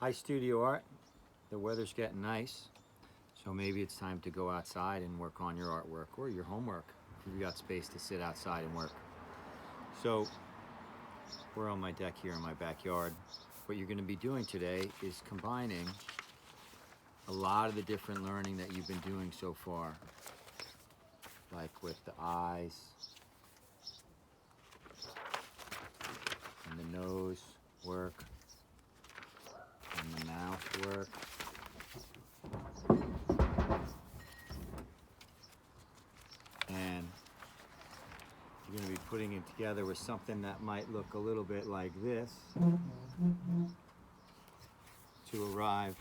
Hi, Studio Art. The weather's getting nice, so maybe it's time to go outside and work on your artwork or your homework if you've got space to sit outside and work. So we're on my deck here in my backyard. What you're going to be doing today is combining a lot of the different learning that you've been doing so far, like with the eyes and the nose work and the mouth work. And you're going to be putting it together with something that might look a little bit like this to arrive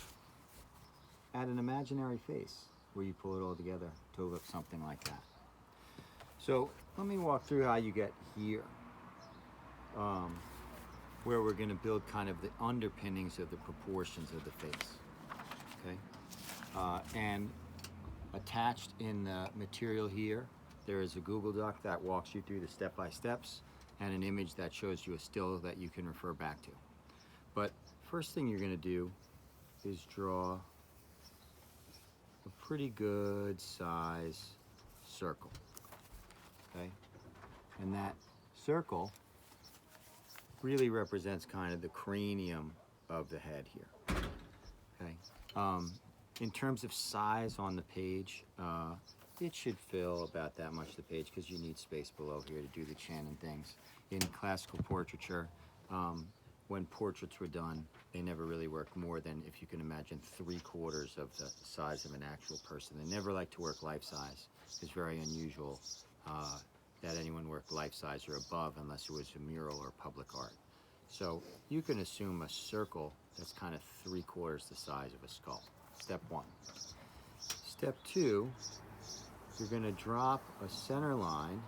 at an imaginary face where you pull it all together to look something like that. So let me walk through how you get here, where we're going to build kind of the underpinnings of the proportions of the face. Okay, and attached in the material here, there is a Google Doc that walks you through the step-by-steps and an image that shows you a still that you can refer back to. But first thing you're going to do is draw a pretty good size circle. Okay, and that circle really represents kind of the cranium of the head here. Okay, in terms of size on the page, it should fill about that much of the page because you need space below here to do the chin and things. In classical portraiture, when portraits were done, they never really worked more than, if you can imagine, 3/4 of the size of an actual person. They never liked to work life size. It's very unusual that anyone worked life size or above unless it was a mural or public art. So you can assume a circle that's kind of 3/4 the size of a skull. Step one. Step two, you're going to drop a center line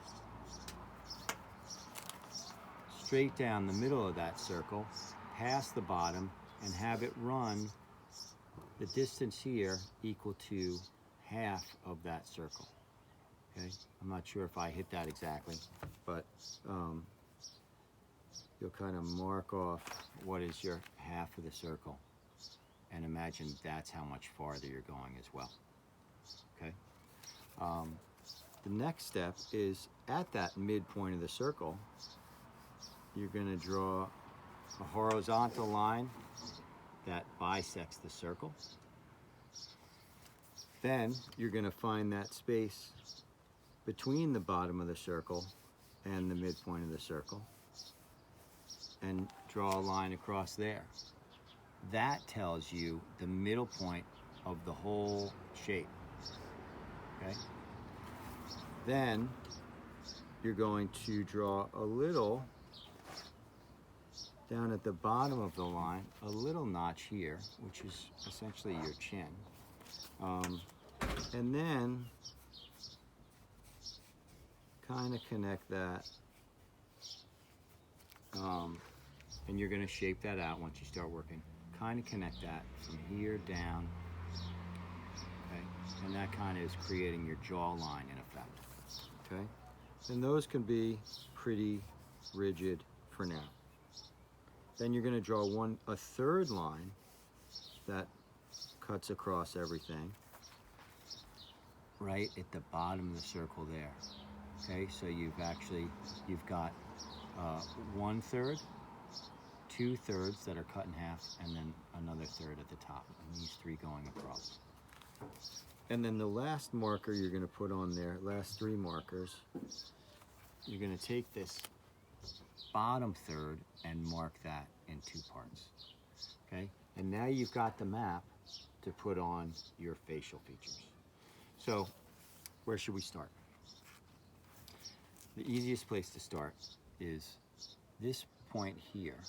straight down the middle of that circle, past the bottom, and have it run the distance here equal to half of that circle. Okay, I'm not sure if I hit that exactly, but you'll kind of mark off what is your half of the circle and imagine that's how much farther you're going as well. Okay. The next step is at that midpoint of the circle, you're going to draw a horizontal line that bisects the circle. Then you're going to find that space between the bottom of the circle and the midpoint of the circle and draw a line across there. That tells you the middle point of the whole shape. Okay? Then you're going to draw a little down at the bottom of the line, a little notch here, which is essentially your chin. And then kind of connect that. And you're going to shape that out once you start working. Kind of connect that from here down. Okay? And that kind of is creating your jawline in effect. Okay? And those can be pretty rigid for now. Then you're going to draw a third line that cuts across everything right at the bottom of the circle there. Okay, so you've got 1/3, 2/3 that are cut in half, and then another third at the top, and these three going across. And then the last marker you're going to put on there, last three markers, you're going to take this bottom third and mark that in 2 parts. Okay, and now you've got the map to put on your facial features. So where should we start? The easiest place to start is this point here,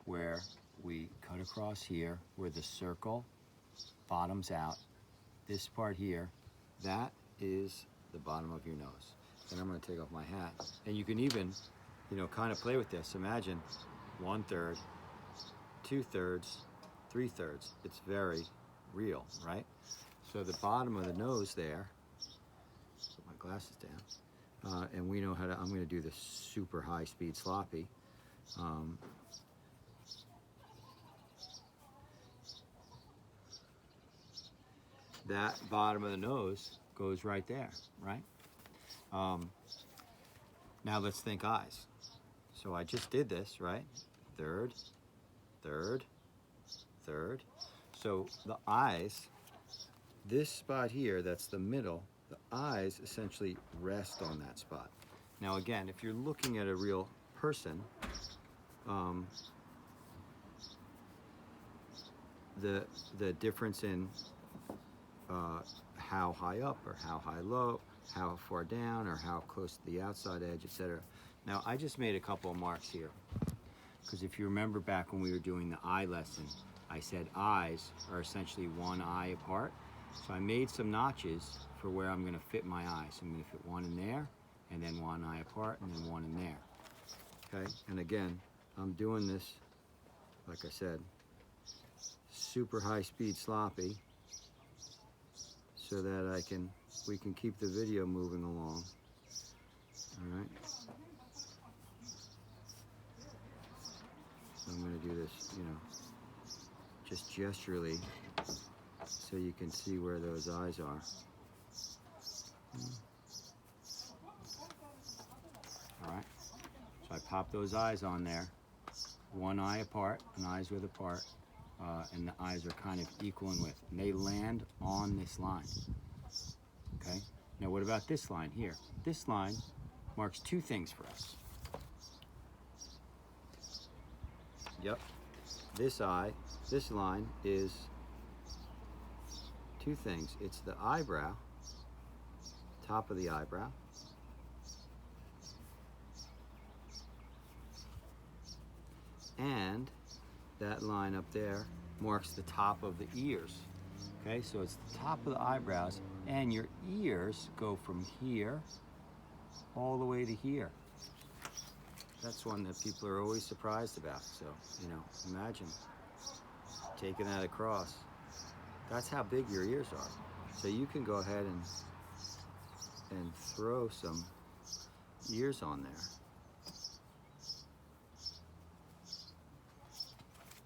where we cut across here, where the circle bottoms out. This part here, that is the bottom of your nose. And I'm going to take off my hat. And you can even, kind of play with this. Imagine 1/3, 2/3, 3/3. It's very real, right? So the bottom of the nose there, put my glasses down, and we know how to, I'm going to do this super high speed sloppy. that bottom of the nose goes right there, right? Now let's think eyes. So I just did this, right? Third, third, third. So the eyes, this spot here, that's the middle, the eyes essentially rest on that spot. Now again, if you're looking at a real person, the difference in how high up or how high low, how far down or how close to the outside edge, etc. Now I just made a couple of marks here because if you remember back when we were doing the eye lesson, I said eyes are essentially one eye apart. So I made some notches for where I'm going to fit my eye. So I'm going to fit one in there, and then one eye apart, and then one in there. Okay, and again, I'm doing this, like I said, super high speed sloppy, so that we can keep the video moving along. All right. So I'm going to do this, just gesturally, so you can see where those eyes are. All right. So I pop those eyes on there, one eye apart, an eyes width apart, and the eyes are kind of equal in width. And they land on this line. Okay. Now what about this line here? This line marks two things for us. Yep. This line is two things. It's the eyebrow, top of the eyebrow, and that line up there marks the top of the ears. Okay, so it's the top of the eyebrows, and your ears go from here all the way to here. That's one that people are always surprised about. So, imagine taking that across. That's how big your ears are. So you can go ahead and throw some ears on there.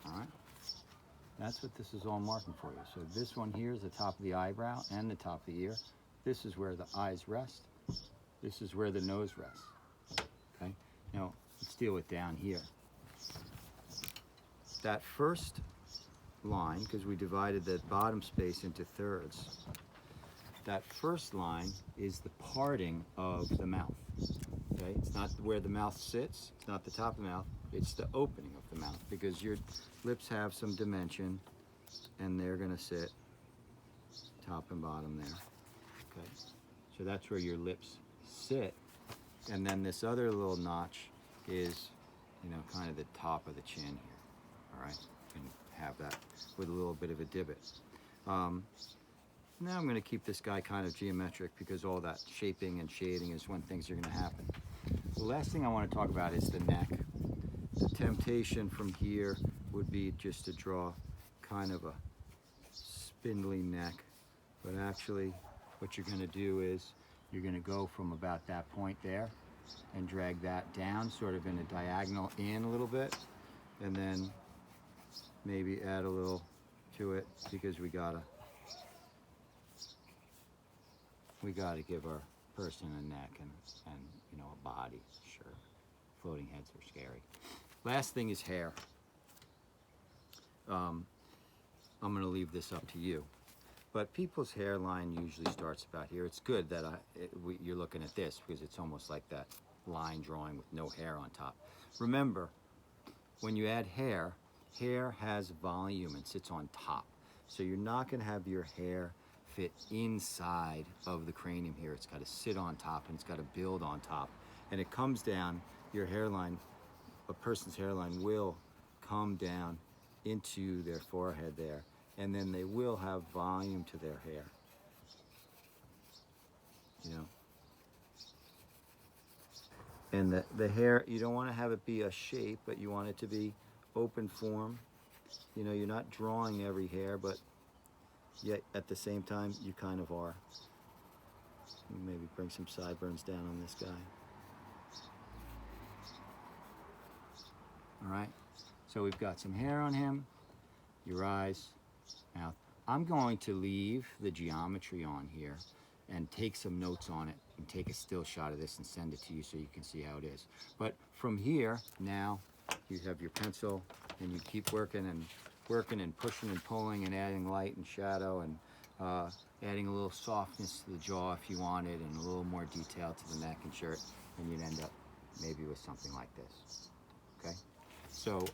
All right. That's what this is all marking for you. So this one here is the top of the eyebrow and the top of the ear. This is where the eyes rest. This is where the nose rests. Okay. Now let's deal with down here. That first line, because we divided that bottom space into thirds, that first line is the parting of the mouth. Okay, it's not where the mouth sits, it's not the top of the mouth, it's the opening of the mouth, because your lips have some dimension and they're going to sit top and bottom there. Okay, so that's where your lips sit, and then this other little notch is, kind of the top of the chin here. All right, and have that with a little bit of a divot. Now I'm going to keep this guy kind of geometric, because all that shaping and shading is when things are going to happen. The last thing I want to talk about is the neck. The temptation from here would be just to draw kind of a spindly neck, but actually what you're going to do is you're going to go from about that point there and drag that down sort of in a diagonal in a little bit, and then maybe add a little to it, because we gotta give our person a neck and a body. Sure, floating heads are scary. Last thing is hair. I'm gonna leave this up to you, but people's hairline usually starts about here. It's good that you're looking at this, because it's almost like that line drawing with no hair on top. Remember, when you add hair has volume and sits on top. So you're not going to have your hair fit inside of the cranium here. It's got to sit on top, and it's got to build on top. And it comes down, your hairline, a person's hairline will come down into their forehead there, and then they will have volume to their hair. And the hair, you don't want to have it be a shape, but you want it to be open form. You're not drawing every hair, but yet at the same time you kind of are. Maybe bring some sideburns down on this guy. All right, so we've got some hair on him, your eyes, mouth. I'm going to leave the geometry on here and take some notes on it and take a still shot of this and send it to you so you can see how it is. But from here, now you have your pencil and you keep working and pushing and pulling and adding light and shadow and adding a little softness to the jaw if you wanted and a little more detail to the neck and shirt, and you'd end up maybe with something like this. Okay? So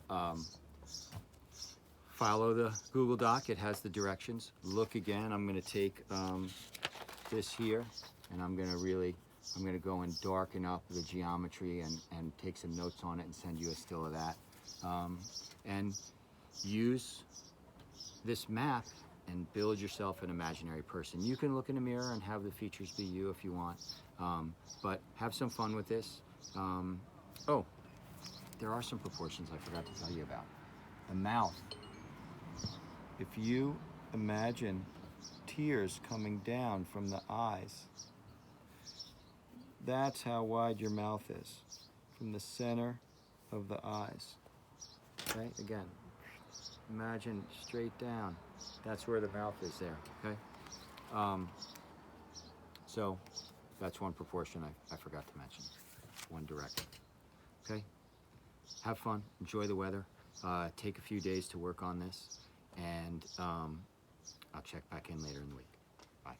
follow the Google Doc, it has the directions. Look again, I'm gonna take this here and I'm gonna go and darken up the geometry and take some notes on it and send you a still of that. And use this map and build yourself an imaginary person. You can look in the mirror and have the features be you if you want, but have some fun with this. Oh, there are some proportions I forgot to tell you about. The mouth. If you imagine tears coming down from the eyes, that's how wide your mouth is, from the center of the eyes. Okay, again, imagine straight down. That's where the mouth is there, okay? So that's one proportion I forgot to mention, one direction, okay? Have fun, enjoy the weather. Take a few days to work on this, and I'll check back in later in the week. Bye.